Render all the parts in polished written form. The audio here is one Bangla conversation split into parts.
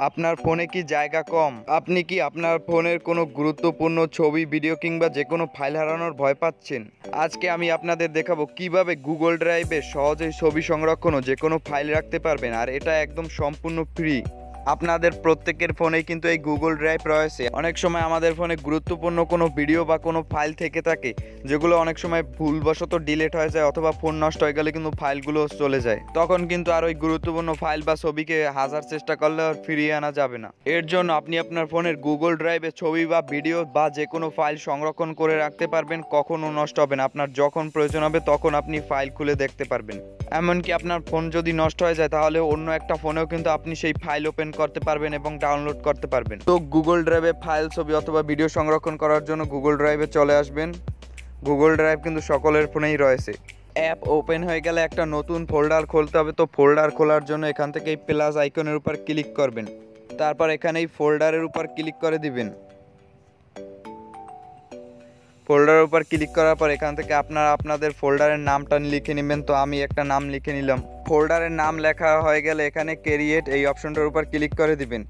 আপনার ফোনে কি জায়গা কম? আপনি কি আপনার ফোনের কোনো গুরুত্বপূর্ণ ছবি, ভিডিও কিংবা যেকোনো ফাইল হারানোর ভয় পাচ্ছেন? আজকে আমি আপনাদের দেখাবো কিভাবে গুগল ড্রাইভে সহজেই ছবি সংরক্ষণ ও যেকোনো ফাইল রাখতে পারবেন, আর এটা একদম সম্পূর্ণ ফ্রি। আপনাদের প্রত্যেকের ফোনেই কিন্তু এই গুগল ড্রাইভ রয়েছে। অনেক সময় আমাদের ফোনে গুরুত্বপূর্ণ কোনো ভিডিও বা কোনো ফাইল থেকে থাকে, যেগুলো অনেক সময় ভুলবশত ডিলিট হয়ে যায় অথবা ফোন নষ্ট হয়ে গেলে কিন্তু ফাইলগুলো চলে যায়। তখন কিন্তু আর ওই গুরুত্বপূর্ণ ফাইল বা ছবিকে হাজার চেষ্টা করলে আর ফিরিয়ে আনা যাবে না। এর জন্য আপনি আপনার ফোনের গুগল ড্রাইভে ছবি বা ভিডিও বা যে কোনো ফাইল সংরক্ষণ করে রাখতে পারবেন, কখনো নষ্ট হবে না। আপনার যখন প্রয়োজন হবে তখন আপনি ফাইল খুলে দেখতে পারবেন। এমনকি আপনার ফোন যদি নষ্ট হয়ে যায় তাহলে অন্য একটা ফোনেও কিন্তু আপনি সেই ফাইল ওপেন করতে পারবেন এবং ডাউনলোড করতে পারবেন। তো গুগল ড্রাইভে ফাইল, ছবি অথবা ভিডিও সংরক্ষণ করার জন্য গুগল ড্রাইভে চলে আসবেন। গুগল ড্রাইভ কিন্তু সকলের ফোনেই রয়েছে। অ্যাপ ওপেন হয়ে গেলে একটা নতুন ফোল্ডার খুলতে হবে। তো ফোল্ডার খোলার জন্য এখান থেকে এই প্লাস আইকনের উপর ক্লিক করবেন। তারপর এখানে এই ফোল্ডারের উপর ক্লিক করে দিবেন। ফোল্ডারের উপর ক্লিক করার পর এখান থেকে আপনারা আপনাদের ফোল্ডারের নামটা লিখে নেবেন। তো আমি একটা নাম লিখে নিলাম। ফোল্ডারের নাম লেখা হয়ে গেলে এখানে ক্রিয়েট এই অপশনটার উপর ক্লিক করে দিবেন।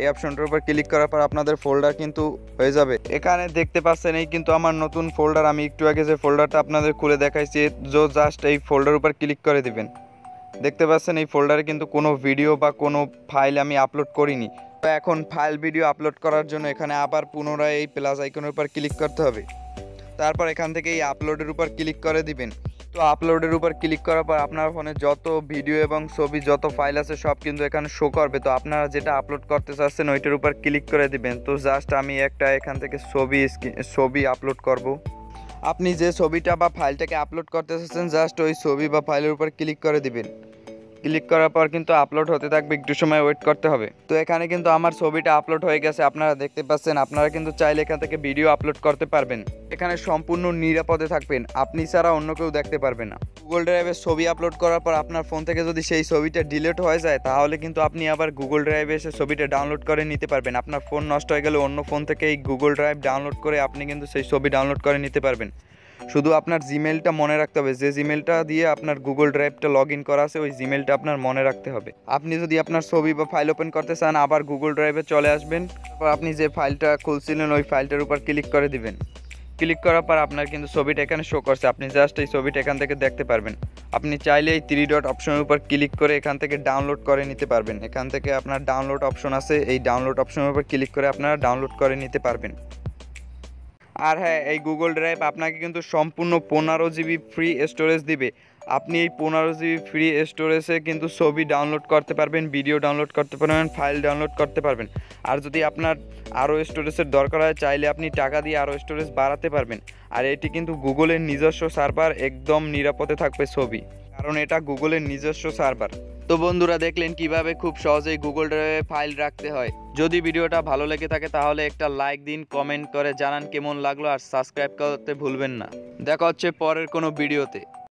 এই অপশনটার উপর ক্লিক করার পর আপনাদের ফোল্ডার কিন্তু হয়ে যাবে। এখানে দেখতে পাচ্ছেন এই কিন্তু আমার নতুন ফোল্ডার। আমি একটু আগে যে ফোল্ডারটা আপনাদের খুলে দেখাইছি, জাস্ট এই ফোল্ডার উপর ক্লিক করে দিবেন। দেখতে পাচ্ছেন এই ফোল্ডারে কিন্তু কোনো ভিডিও বা কোনো ফাইল আমি আপলোড করিনি। তো এখন ফাইল, ভিডিও আপলোড করার জন্য এখানে আবার পুনরায় এই প্লাস আইকনের উপর ক্লিক করতে হবে। তারপর এখান থেকে এই আপলোডের উপর ক্লিক করে দিবেন। তো আপলোডের উপর ক্লিক করার পর আপনার ফোনে যত ভিডিও এবং ছবি, যত ফাইল আছে সব কিন্তু এখানে শো করবে। তো আপনারা যেটা আপলোড করতে চাচ্ছেন ওইটার উপর ক্লিক করে দিবেন। তো জাস্ট আমি একটা এখান থেকে ছবি আপলোড করব। আপনি যে ছবিটা বা ফাইলটাকে আপলোড করতে চাচ্ছেন জাস্ট ওই ছবি বা ফাইলের উপর ক্লিক করে দিবেন। ক্লিক করার পর কিন্তু আপলোড হতে থাকবে, একটু সময় ওয়েট করতে হবে। তো এখানে কিন্তু আমার ছবিটা আপলোড হয়ে গেছে, আপনারা দেখতে পাচ্ছেন। আপনারা কিন্তু চাইলে এখান থেকে ভিডিও আপলোড করতে পারবেন। এখানে সম্পূর্ণ নিরাপদে থাকবেন, আপনি ছাড়া অন্য কেউ দেখতে পারবে না। গুগল ড্রাইভে ছবি আপলোড করার পর আপনার ফোন থেকে যদি সেই ছবিটা ডিলিট হয়ে যায় তাহলে কিন্তু আপনি আবার গুগল ড্রাইভে এসে ছবিটা ডাউনলোড করে নিতে পারবেন। আপনার ফোন নষ্ট হয়ে গেলে অন্য ফোন থেকে এই গুগল ড্রাইভ ডাউনলোড করে আপনি কিন্তু সেই ছবি ডাউনলোড করে নিতে পারবেন। শুধু আপনার জিমেলটা মনে রাখতে হবে, যে জিমেলটা দিয়ে আপনার গুগল ড্রাইভটা লগ ইন করা আছে ওই জিমেলটা আপনার মনে রাখতে হবে। আপনি যদি আপনার ছবি বা ফাইল ওপেন করতে চান আবার গুগল ড্রাইভে চলে আসবেন। তারপর আপনি যে ফাইলটা খুলছিলেন ওই ফাইলটার উপর ক্লিক করে দিবেন। ক্লিক করার পর আপনার কিন্তু ছবিটা এখানে শো করছে, আপনি জাস্ট এই ছবিটা এখান থেকে দেখতে পারবেন। আপনি চাইলে এই 3 ডট অপশনের উপর ক্লিক করে এখান থেকে ডাউনলোড করে নিতে পারবেন। এখান থেকে আপনার ডাউনলোড অপশন আছে, এই ডাউনলোড অপশনের উপর ক্লিক করে আপনারা ডাউনলোড করে নিতে পারবেন। আর হ্যাঁ, এই গুগল ড্রাইভ আপনাকে কিন্তু সম্পূর্ণ 15 GB ফ্রি স্টোরেজ দিবে। আপনি এই 15 GB ফ্রি স্টোরেজে কিন্তু ছবি ডাউনলোড করতে পারবেন, ভিডিও ডাউনলোড করতে পারবেন, ফাইল ডাউনলোড করতে পারবেন। আর যদি আপনার আরও স্টোরেজের দরকার হয় চাইলে আপনি টাকা দিয়ে আরও স্টোরেজ বাড়াতে পারবেন। আর এটি কিন্তু গুগলের নিজস্ব সার্ভার, একদম নিরাপদে থাকবে ছবি, কারণ এটা গুগলের নিজস্ব সার্ভার। তো বন্ধুরা, দেখলেন কিভাবে খুব সহজেই গুগল ড্রাইভে ফাইল রাখতে হয়। যদি ভিডিওটা ভালো লেগে থাকে তাহলে একটা লাইক দিন, কমেন্ট করে জানান কেমন লাগলো, আর সাবস্ক্রাইব করতে ভুলবেন না। দেখা হচ্ছে পরের কোনো ভিডিওতে।